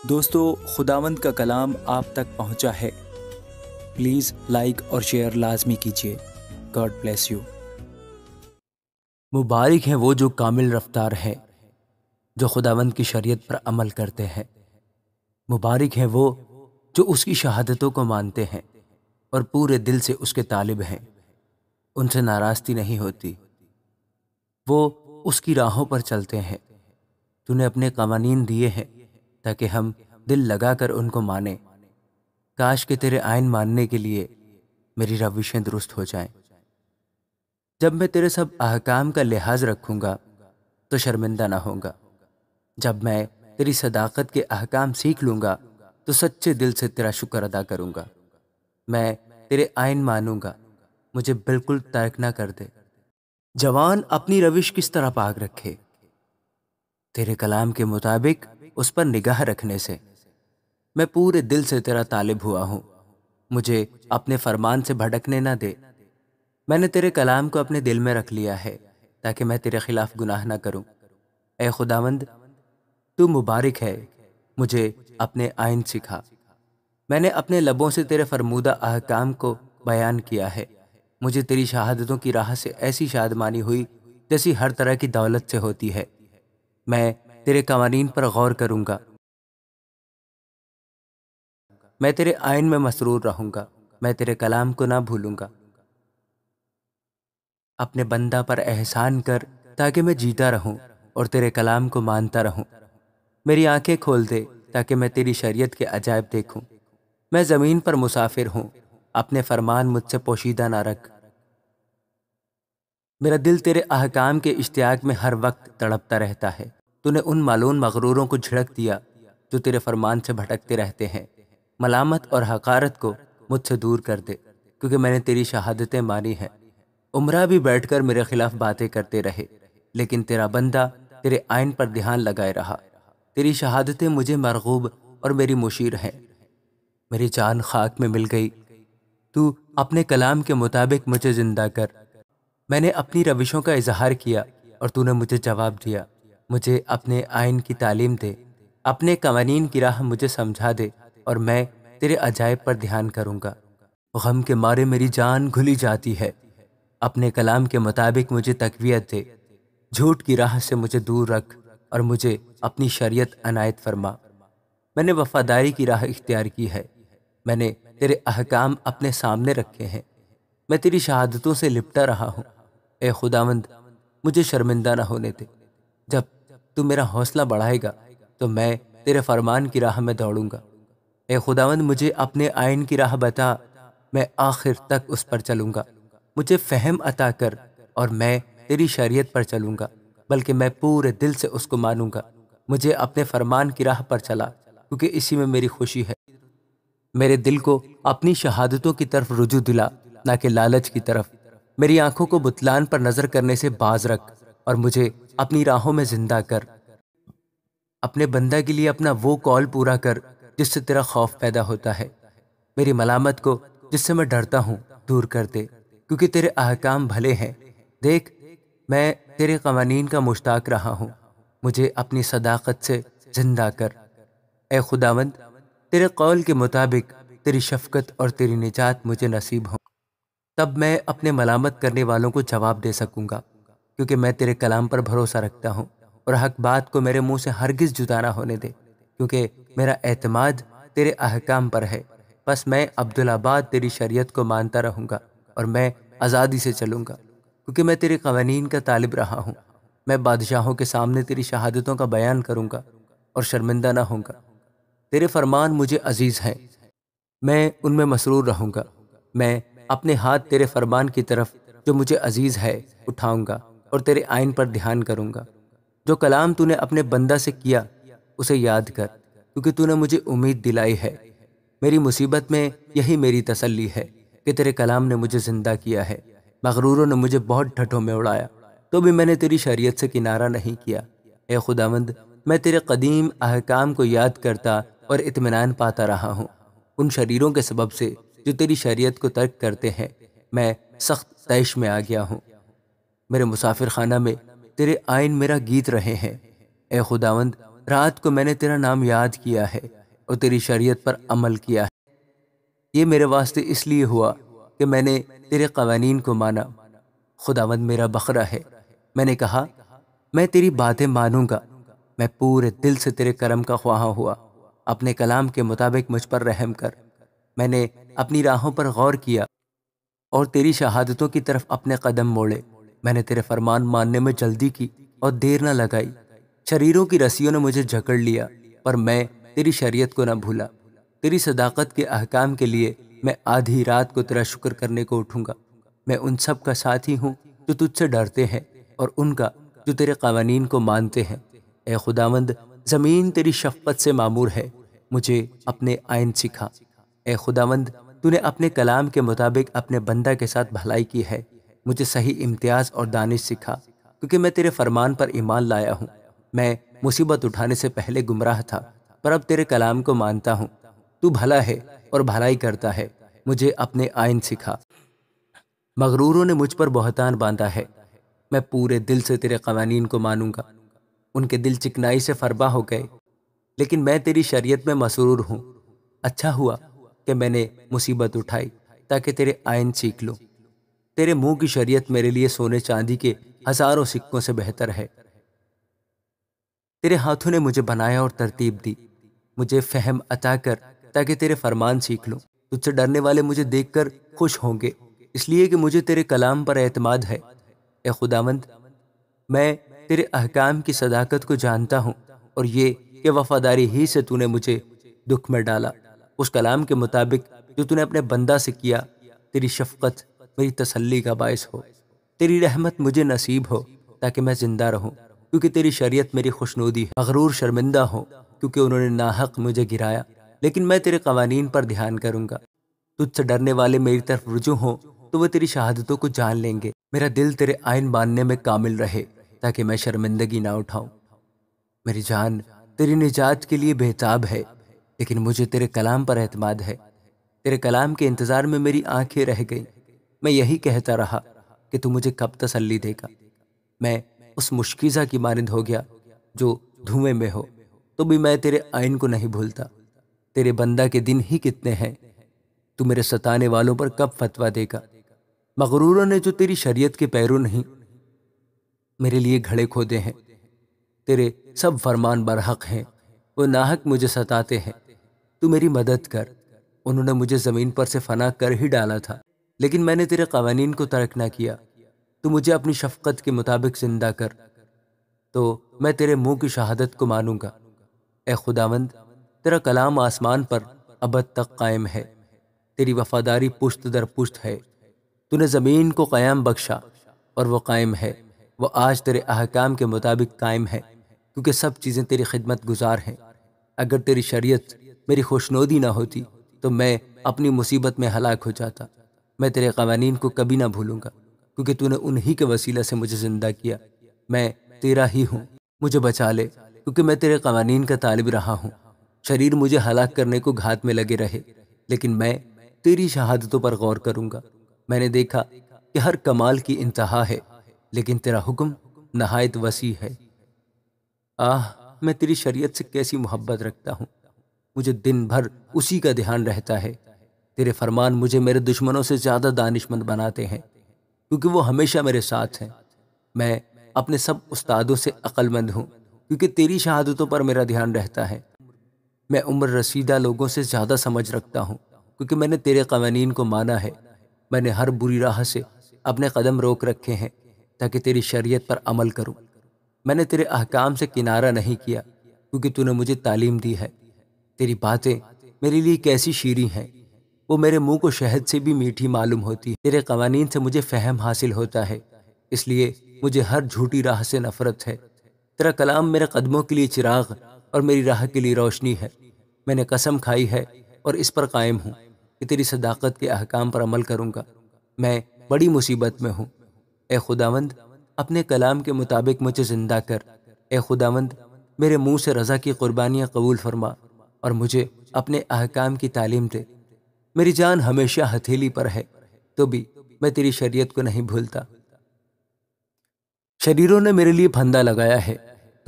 دوستو، خداوند کا کلام آپ تک پہنچا ہے۔ پلیز لائک اور شیئر لازمی کیجیے۔ God bless you. مبارک ہیں وہ جو کامل رفتار ہیں، جو خداوند کی شریعت پر عمل کرتے ہیں۔ مبارک ہیں وہ جو اس کی شہادتوں کو مانتے ہیں اور پورے دل سے اس کے طالب ہیں۔ ان سے ناراستی نہیں ہوتی، وہ اس کی راہوں پر چلتے ہیں۔ تو نے اپنے قوانین دیے ہیں تاکہ ہم دل لگا کر ان کو مانیں۔ کاش کہ تیرے آئین ماننے کے لیے میری روشیں درست ہو جائیں۔ جب میں تیرے سب احکام کا لحاظ رکھوں گا تو شرمندہ نہ ہوں گا۔ جب میں تیری صداقت کے احکام سیکھ لوں گا تو سچے دل سے تیرا شکر ادا کروں گا۔ میں تیرے آئین مانوں گا، مجھے بالکل ترک نہ کر دے۔ جوان اپنی روش کس طرح پاک رکھے؟ تیرے کلام کے مطابق اس پر نگاہ رکھنے سے۔ میں پورے دل سے تیرا طالب ہوا ہوں، مجھے اپنے فرمان سے بھٹکنے نہ دے۔ میں نے تیرے کلام کو اپنے دل میں رکھ لیا ہے تاکہ میں تیرے خلاف گناہ نہ کروں۔ اے خداوند، تو مبارک ہے، مجھے اپنے آئین سکھا۔ میں نے اپنے لبوں سے تیرے فرمودہ احکام کو بیان کیا ہے۔ مجھے تیری شہادتوں کی راہ سے ایسی شادمانی ہوئی جیسی ہر طرح کی دولت سے ہوتی ہے۔ میں تیرے قوانین پر غور کروں گا، میں تیرے آئین میں مسرور رہوں گا، میں تیرے کلام کو نہ بھولوں گا۔ اپنے بندہ پر احسان کر تاکہ میں جیتا رہوں اور تیرے کلام کو مانتا رہوں۔ میری آنکھیں کھول دے تاکہ میں تیری شریعت کے عجائب دیکھوں۔ میں زمین پر مسافر ہوں، اپنے فرمان مجھ سے پوشیدہ نہ رکھ۔ میرا دل تیرے احکام کے اشتیاق میں ہر وقت تڑپتا رہتا ہے۔ تو نے ان مالون مغروروں کو جھڑک دیا جو تیرے فرمان سے بھٹکتے رہتے ہیں۔ ملامت اور حقارت کو مجھ سے دور کر دے، کیونکہ میں نے تیری شہادتیں مانی ہیں۔ عمرہ بھی بیٹھ کر میرے خلاف باتیں کرتے رہے، لیکن تیرا بندہ تیرے آئین پر دھیان لگائے رہا۔ تیری شہادتیں مجھے مرغوب اور میری مشیر ہیں۔ میری جان خاک میں مل گئی، تو اپنے کلام کے مطابق مجھے زندہ کر۔ میں نے اپنی روشوں کا اظہار کیا اور تو نے مجھے جواب دیا۔ مجھے اپنے آئین کی تعلیم دے، اپنے قوانین کی راہ مجھے سمجھا دے، اور میں تیرے عجائب پر دھیان کروں گا۔ غم کے مارے میری جان گھلی جاتی ہے، اپنے کلام کے مطابق مجھے تقویت دے۔ جھوٹ کی راہ سے مجھے دور رکھ اور مجھے اپنی شریعت عنایت فرما۔ میں نے وفاداری کی راہ اختیار کی ہے، میں نے تیرے احکام اپنے سامنے رکھے ہیں۔ میں تیری شہادتوں سے لپٹا رہا ہوں۔ اے خداوند، مجھے شرمندہ نہ ہونے دے۔ جب تو میرا حوصلہ بڑھائے گا تو میں تیرے فرمان کی راہ میں دوڑوں گا۔ اے خداوند، مجھے اپنے آئین کی راہ بتا، میں آخر تک اس پر چلوں گا۔ مجھے فہم عطا کر اور میں تیری شریعت پر چلوں گا، بلکہ میں پورے دل سے اس کو مانوں گا۔ مجھے اپنے فرمان کی راہ پر چلا، کیونکہ اسی میں میری خوشی ہے۔ میرے دل کو اپنی شہادتوں کی طرف رجوع دلا، نہ کہ لالچ کی طرف۔ میری آنکھوں کو بتلان پر نظر کرنے سے باز رکھ اور مجھے اپنی راہوں میں زندہ کر۔ اپنے بندہ کے لیے اپنا وہ قول پورا کر جس سے تیرا خوف پیدا ہوتا ہے۔ میری ملامت کو جس سے میں ڈرتا ہوں دور کر دے، کیونکہ تیرے احکام بھلے ہیں۔ دیکھ، میں تیرے قوانین کا مشتاق رہا ہوں، مجھے اپنی صداقت سے زندہ کر۔ اے خداوند، تیرے قول کے مطابق تیری شفقت اور تیری نجات مجھے نصیب ہوں۔ تب میں اپنے ملامت کرنے والوں کو جواب دے سکوں گا، کیونکہ میں تیرے کلام پر بھروسہ رکھتا ہوں، اور حق بات کو میرے منہ سے ہرگز جدا نہ ہونے دے، کیونکہ میرا اعتماد تیرے احکام پر ہے۔ بس میں عبدالآباد تیری شریعت کو مانتا رہوں گا، اور میں آزادی سے چلوں گا، کیونکہ میں تیرے قوانین کا طالب رہا ہوں۔ میں بادشاہوں کے سامنے تیری شہادتوں کا بیان کروں گا اور شرمندہ نہ ہوں گا۔ تیرے فرمان مجھے عزیز ہیں، میں ان میں مسرور رہوں گا۔ میں اپنے ہاتھ تیرے فرمان کی طرف جو مجھے عزیز ہے اٹھاؤں گا اور تیرے آئین پر دھیان کروں گا۔ جو کلام تو نے اپنے بندہ سے کیا اسے یاد کر، کیونکہ تو نے مجھے امید دلائی ہے۔ میری مصیبت میں یہی میری تسلی ہے کہ تیرے کلام نے مجھے زندہ کیا ہے۔ مغروروں نے مجھے بہت ڈھٹوں میں اڑایا، تو بھی میں نے تیری شریعت سے کنارہ نہیں کیا۔ اے خداوند، میں تیرے قدیم احکام کو یاد کرتا اور اطمینان پاتا رہا ہوں۔ ان شریروں کے سبب سے جو تیری شریعت کو ترک کرتے ہیں، میں سخت طیش میں آ گیا ہوں۔ میرے مسافر خانہ میں تیرے آئین میرا گیت رہے ہیں۔ اے خداوند، رات کو میں نے تیرا نام یاد کیا ہے اور تیری شریعت پر عمل کیا ہے۔ یہ میرے واسطے اس لیے ہوا کہ میں نے تیرے قوانین کو مانا۔ خداوند میرا بخرا ہے، میں نے کہا میں تیری باتیں مانوں گا۔ میں پورے دل سے تیرے کرم کا خواہاں ہوا۔ اپنے کلام کے مطابق مجھ پر رحم کر۔ میں نے اپنی راہوں پر غور کیا اور تیری شہادتوں کی طرف اپنے قدم موڑے۔ میں نے تیرے فرمان ماننے میں جلدی کی اور دیر نہ لگائی۔ شریروں کی رسیوں نے مجھے جکڑ لیا، پر میں تیری شریعت کو نہ بھولا۔ تیری صداقت کے احکام کے لیے میں آدھی رات کو تیرا شکر کرنے کو اٹھوں گا۔ میں ان سب کا ساتھی ہوں جو تجھ سے ڈرتے ہیں، اور ان کا جو تیرے قوانین کو مانتے ہیں۔ اے خداوند، زمین تیری شفقت سے معمور ہے، مجھے اپنے آئین سکھا۔ اے خداوند، تو نے اپنے کلام کے مطابق اپنے بندہ کے ساتھ بھلائی کی ہے۔ مجھے صحیح امتیاز اور دانش سکھا، کیونکہ میں تیرے فرمان پر ایمان لایا ہوں۔ میں مصیبت اٹھانے سے پہلے گمراہ تھا، پر اب تیرے کلام کو مانتا ہوں۔ تو بھلا ہے اور بھلائی کرتا ہے، مجھے اپنے آئین سکھا۔ مغروروں نے مجھ پر بہتان باندھا ہے، میں پورے دل سے تیرے قوانین کو مانوں گا۔ ان کے دل چکنائی سے فربا ہو گئے، لیکن میں تیری شریعت میں مسرور ہوں۔ اچھا ہوا کہ میں نے مصیبت اٹھائی تاکہ تیرے آئین سیکھ لوں۔ تیرے منہ کی شریعت میرے لیے سونے چاندی کے ہزاروں سکوں سے بہتر ہے۔ تیرے ہاتھوں نے مجھے بنایا اور ترتیب دی۔ مجھے فہم عطا کر تاکہ تیرے فرمان سیکھ لوں۔ تجھ سے ڈرنے والے مجھے دیکھ کر خوش ہوں گے، اس لیے کہ مجھے تیرے کلام پر اعتماد ہے۔ اے خداوند، میں تیرے احکام کی صداقت کو جانتا ہوں، اور یہ کہ وفاداری ہی سے تو نے مجھے دکھ میں ڈالا۔ اس کلام کے مطابق جو تو نے اپنے بندہ سے کیا، تیری شفقت میری تسلی کا باعث ہو۔ تیری رحمت مجھے نصیب ہو تاکہ میں زندہ رہوں، کیونکہ تیری شریعت میری خوشنودی ہے۔ مغرور شرمندہ ہو کیونکہ انہوں نے ناحق مجھے گرایا، لیکن میں تیرے قوانین پر دھیان کروں گا۔ تجھ سے ڈرنے والے میری طرف رجوع ہوں تو وہ تیری شہادتوں کو جان لیں گے۔ میرا دل تیرے آئین ماننے میں کامل رہے تاکہ میں شرمندگی نہ اٹھاؤں۔ میری جان تیری نجات کے لیے بےتاب ہے، لیکن مجھے تیرے کلام پر اعتماد ہے۔ تیرے کلام کے انتظار میں میری آنکھیں رہ گئیں۔ میں یہی کہتا رہا کہ تو مجھے کب تسلی دے گا۔ میں اس مشکیزہ کی مانند ہو گیا جو دھوئیں میں ہو، تو بھی میں تیرے آئین کو نہیں بھولتا۔ تیرے بندہ کے دن ہی کتنے ہیں، تو میرے ستانے والوں پر کب فتویٰ دے گا۔ مغروروں نے جو تیری شریعت کے پیرو نہیں، میرے لیے گھڑے کھودے ہیں۔ تیرے سب فرمان برحق ہیں، وہ ناحق مجھے ستاتے ہیں۔ تو میری مدد کر۔ انہوں نے مجھے زمین پر سے فنا کر ہی ڈالا تھا، لیکن میں نے تیرے قوانین کو ترک نہ کیا۔ تو مجھے اپنی شفقت کے مطابق زندہ کر، تو میں تیرے منہ کی شہادت کو مانوں گا۔ اے خداوند، تیرا کلام آسمان پر ابد تک قائم ہے، تیری وفاداری پشت در پشت ہے۔ تو نے زمین کو قیام بخشا اور وہ قائم ہے، وہ آج تیرے احکام کے مطابق قائم ہے، کیونکہ سب چیزیں تیری خدمت گزار ہیں۔ اگر تیری شریعت میری خوشنودی نہ ہوتی تو میں اپنی مصیبت میں ہلاک ہو جاتا۔ میں تیرے قوانین کو کبھی نہ بھولوں گا، کیونکہ تو نے انہی کے وسیلہ سے مجھے زندہ کیا۔ میں تیرا ہی ہوں، مجھے بچا لے، کیونکہ میں تیرے قوانین کا طالب رہا ہوں۔ شریر مجھے ہلاک کرنے کو گھات میں لگے رہے، لیکن میں تیری شہادتوں پر غور کروں گا۔ میں نے دیکھا کہ ہر کمال کی انتہا ہے، لیکن تیرا حکم نہایت وسیع ہے۔ میں تیری شریعت سے کیسی محبت رکھتا ہوں، مجھے دن بھر اسی کا دھیان رہتا ہے۔ تیرے فرمان مجھے میرے دشمنوں سے زیادہ دانشمند بناتے ہیں، کیونکہ وہ ہمیشہ میرے ساتھ ہیں۔ میں اپنے سب استادوں سے عقل مند ہوں، کیونکہ تیری شہادتوں پر میرا دھیان رہتا ہے۔ میں عمر رسیدہ لوگوں سے زیادہ سمجھ رکھتا ہوں، کیونکہ میں نے تیرے قوانین کو مانا ہے۔ میں نے ہر بری راہ سے اپنے قدم روک رکھے ہیں تاکہ تیری شریعت پر عمل کروں۔ میں نے تیرے احکام سے کنارہ نہیں کیا، کیونکہ تو نے مجھے تعلیم دی ہے۔ تیری باتیں میرے لیے کیسی شیریں ہیں، وہ میرے منہ کو شہد سے بھی میٹھی معلوم ہوتی ہے۔ تیرے قوانین سے مجھے فہم حاصل ہوتا ہے، اس لیے مجھے ہر جھوٹی راہ سے نفرت ہے۔ تیرا کلام میرے قدموں کے لیے چراغ اور میری راہ کے لیے روشنی ہے۔ میں نے قسم کھائی ہے اور اس پر قائم ہوں کہ تیری صداقت کے احکام پر عمل کروں گا۔ میں بڑی مصیبت میں ہوں، اے خداوند اپنے کلام کے مطابق مجھے زندہ کر۔ اے خداوند میرے منہ سے رضا کی قربانیاں قبول فرما اور مجھے اپنے احکام کی تعلیم دے۔ میری جان ہمیشہ ہتھیلی پر ہے، تو بھی میں تیری شریعت کو نہیں بھولتا۔ شریروں نے میرے لیے پھندا لگایا ہے،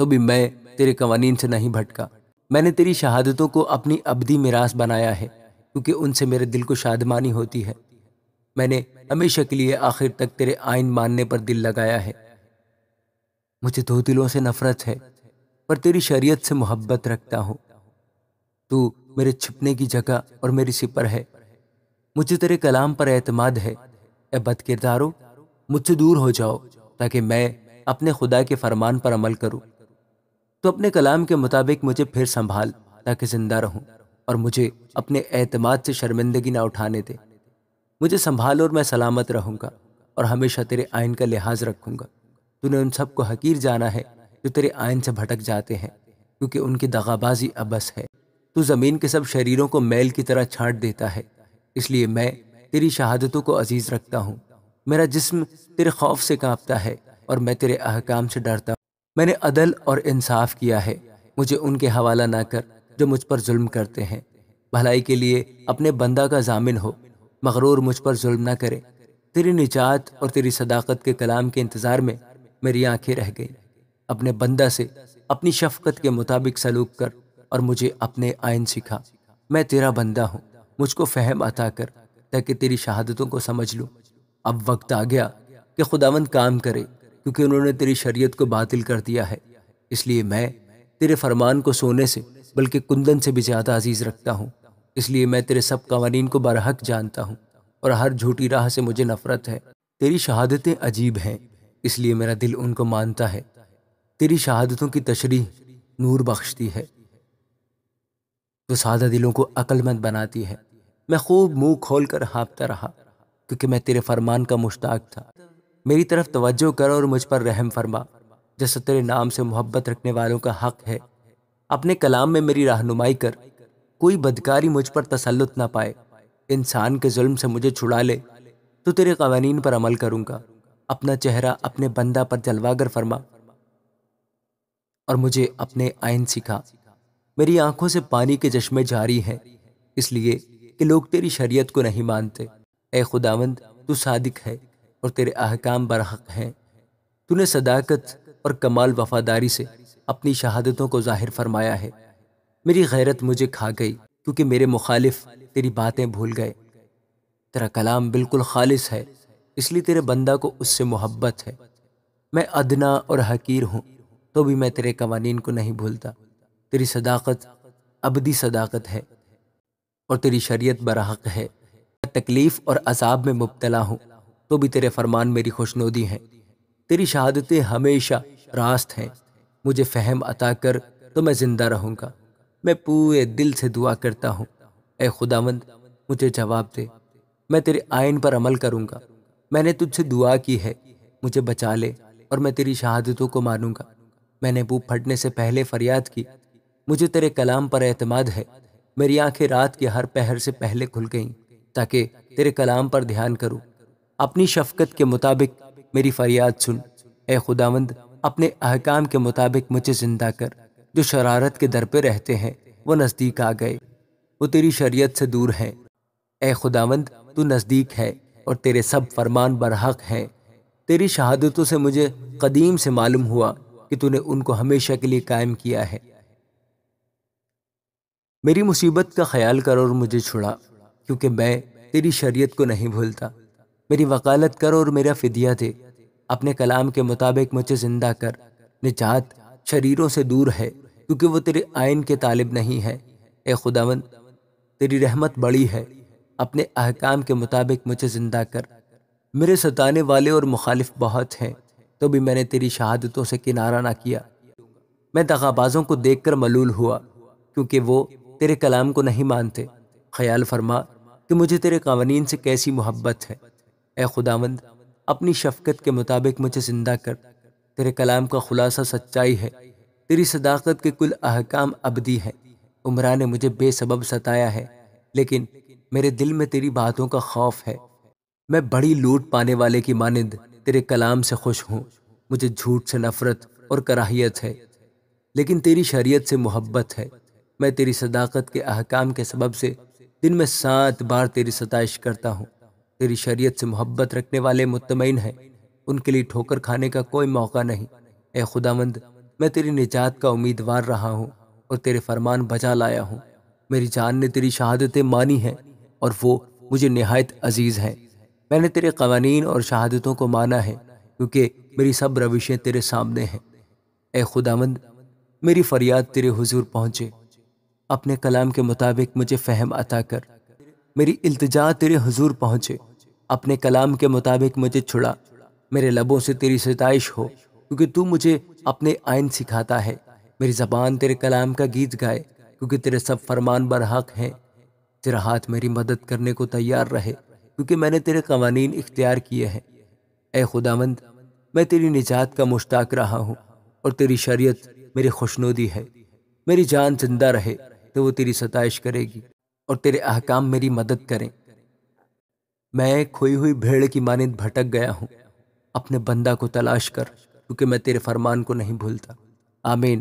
تو بھی میں تیرے قوانین سے نہیں بھٹکا۔ میں نے تیری شہادتوں کو اپنی ابدی میراث بنایا ہے کیونکہ ان سے میرے دل کو شادمانی ہوتی ہے۔ میں نے ہمیشہ کے لیے آخر تک تیرے آئین ماننے پر دل لگایا ہے۔ مجھے دو دلوں سے نفرت ہے پر تیری شریعت سے محبت رکھتا ہوں۔ تو میرے چھپنے کی جگہ اور میری سپر ہے۔ مجھے تیرے کلام پر اعتماد ہے۔ اے بد کردارو، مجھ سے دور ہو جاؤ تاکہ میں اپنے خدا کے فرمان پر عمل کروں۔ تو اپنے کلام کے مطابق مجھے پھر سنبھال تاکہ زندہ رہوں اور مجھے اپنے اعتماد سے شرمندگی نہ اٹھانے دے۔ مجھے سنبھال اور میں سلامت رہوں گا اور ہمیشہ تیرے آئین کا لحاظ رکھوں گا۔ تو نے ان سب کو حقیر جانا ہے جو تیرے آئین سے بھٹک جاتے ہیں کیونکہ ان کی دغابازی عبث ہے۔ تو زمین کے سب شریروں کو میل کی طرح چھانٹ دیتا ہے، اس لیے میں تیری شہادتوں کو عزیز رکھتا ہوں۔ میرا جسم تیرے خوف سے کانپتا ہے اور میں تیرے احکام سے ڈرتا ہوں۔ میں نے عدل اور انصاف کیا ہے، مجھے ان کے حوالہ نہ کر جو مجھ پر ظلم کرتے ہیں۔ بھلائی کے لیے اپنے بندہ کا ضامن ہو، مغرور مجھ پر ظلم نہ کرے۔ تیری نجات اور تیری صداقت کے کلام کے انتظار میں میری آنکھیں رہ گئیں۔ اپنے بندہ سے اپنی شفقت کے مطابق سلوک کر اور مجھے اپنے آئین سکھا۔ میں تیرا بندہ ہوں، مجھ کو فہم عطا کر تاکہ تیری شہادتوں کو سمجھ لوں۔ اب وقت آ گیا کہ خداوند کام کرے کیونکہ انہوں نے تیری شریعت کو باطل کر دیا ہے۔ اس لیے میں تیرے فرمان کو سونے سے بلکہ کندن سے بھی زیادہ عزیز رکھتا ہوں۔ اس لیے میں تیرے سب قوانین کو برحق جانتا ہوں اور ہر جھوٹی راہ سے مجھے نفرت ہے۔ تیری شہادتیں عجیب ہیں، اس لیے میرا دل ان کو مانتا ہے۔ تیری شہادتوں کی تشریح نور بخشتی ہے، جو سادہ دلوں کو عقل مند بناتی ہے۔ میں خوب منہ کھول کر ہانپتا رہا کیونکہ میں تیرے فرمان کا مشتاق تھا۔ میری طرف توجہ کر اور مجھ پر رحم فرما، جیسا تیرے نام سے محبت رکھنے والوں کا حق ہے۔ اپنے کلام میں میری رہنمائی کر، کوئی بدکاری مجھ پر تسلط نہ پائے۔ انسان کے ظلم سے مجھے چھڑا لے تو تیرے قوانین پر عمل کروں گا۔ اپنا چہرہ اپنے بندہ پر جلواگر فرما اور مجھے اپنے آئین سکھا۔ میری آنکھوں سے پانی کے چشمے جاری ہیں، اس لیے کہ لوگ تیری شریعت کو نہیں مانتے۔ اے خداوند، تو صادق ہے اور تیرے احکام برحق ہیں۔ تو نے صداقت اور کمال وفاداری سے اپنی شہادتوں کو ظاہر فرمایا ہے۔ میری غیرت مجھے کھا گئی کیونکہ میرے مخالف تیری باتیں بھول گئے۔ تیرا کلام بالکل خالص ہے، اس لیے تیرے بندہ کو اس سے محبت ہے۔ میں ادنا اور حقیر ہوں تو بھی میں تیرے قوانین کو نہیں بھولتا۔ تیری صداقت ابدی صداقت ہے اور تیری شریعت برحق ہے۔ میں تکلیف اور عذاب میں مبتلا ہوں تو بھی تیرے فرمان میری خوشنودی ہیں۔ تیری شہادتیں ہمیشہ راست ہیں۔ مجھے فہم عطا کر تو میں زندہ رہوں گا۔ میں پورے دل سے دعا کرتا ہوں، اے خداوند مجھے جواب دے، میں تیرے آئین پر عمل کروں گا۔ میں نے تجھ سے دعا کی ہے، مجھے بچا لے اور میں تیری شہادتوں کو مانوں گا۔ میں نے منہ پھٹنے سے پہلے فریاد کی، مجھے تیرے کلام پر اعتماد ہے۔ میری آنکھیں رات کے ہر پہر سے پہلے کھل گئیں تاکہ تیرے کلام پر دھیان کروں۔ اپنی شفقت کے مطابق میری فریاد سن، اے خداوند اپنے احکام کے مطابق مجھے زندہ کر۔ جو شرارت کے در پہ رہتے ہیں وہ نزدیک آ گئے، وہ تیری شریعت سے دور ہیں۔ اے خداوند تو نزدیک ہے اور تیرے سب فرمان برحق ہیں۔ تیری شہادتوں سے مجھے قدیم سے معلوم ہوا کہ تو نے ان کو ہمیشہ کے لیے قائم کیا ہے۔ میری مصیبت کا خیال کر اور مجھے چھڑا کیونکہ میں تیری شریعت کو نہیں بھولتا۔ میری وکالت کر اور میرا فدیہ دے، اپنے کلام کے مطابق مجھے زندہ کر۔ نجات شریروں سے دور ہے کیونکہ وہ تیرے آئین کے طالب نہیں ہے۔ اے خداوند تیری رحمت بڑی ہے، اپنے احکام کے مطابق مجھے زندہ کر۔ میرے ستانے والے اور مخالف بہت ہیں تو بھی میں نے تیری شہادتوں سے کنارہ نہ کیا۔ میں دغابازوں کو دیکھ کر ملول ہوا کیونکہ وہ تیرے کلام کو نہیں مانتے۔ خیال فرما کہ مجھے تیرے قوانین سے کیسی محبت ہے۔ اے خداوند اپنی شفقت کے مطابق مجھے زندہ کر۔ تیرے کلام کا خلاصہ سچائی ہے، تیری صداقت کے کل احکام ابدی ہیں۔ عمرا نے مجھے بے سبب ستایا ہے لیکن میرے دل میں تیری باتوں کا خوف ہے۔ میں بڑی لوٹ پانے والے کی مانند تیرے کلام سے خوش ہوں۔ مجھے جھوٹ سے نفرت اور کراہیت ہے لیکن تیری شریعت سے محبت ہے۔ میں تیری صداقت کے احکام کے سبب سے دن میں 7 بار تیری ستائش کرتا ہوں۔ تیری شریعت سے محبت رکھنے والے مطمئن ہیں، ان کے لیے ٹھوکر کھانے کا کوئی موقع نہیں۔ اے خداوند میں تیری نجات کا امیدوار رہا ہوں اور تیرے فرمان بجا لایا ہوں۔ میری جان نے تیری شہادتیں مانی ہیں اور وہ مجھے نہایت عزیز ہیں۔ میں نے تیرے قوانین اور شہادتوں کو مانا ہے کیونکہ میری سب روشیں تیرے سامنے ہیں۔ اے خداوند، میری فریاد تیرے حضور پہنچے، اپنے کلام کے مطابق مجھے فہم عطا کر۔ میری التجا تیرے حضور پہنچے، اپنے کلام کے مطابق مجھے چھڑا۔ میرے لبوں سے تیری ستائش ہو کیونکہ تو مجھے اپنے آئین سکھاتا ہے۔ میری زبان تیرے کلام کا گیت گائے کیونکہ تیرے سب فرمان برحق ہیں۔ تیرا ہاتھ میری مدد کرنے کو تیار رہے کیونکہ میں نے تیرے قوانین اختیار کیے ہیں۔ اے خداوند، میں تیری نجات کا مشتاق رہا ہوں اور تیری شریعت میری خوشنودی ہے۔ میری جان زندہ رہے تو وہ تیری ستائش کرے گی اور تیرے احکام میری مدد کریں۔ میں کھوئی ہوئی بھیڑ کی مانند بھٹک گیا ہوں، اپنے بندہ کو تلاش کر کیونکہ میں تیرے فرمان کو نہیں بھولتا۔ آمین۔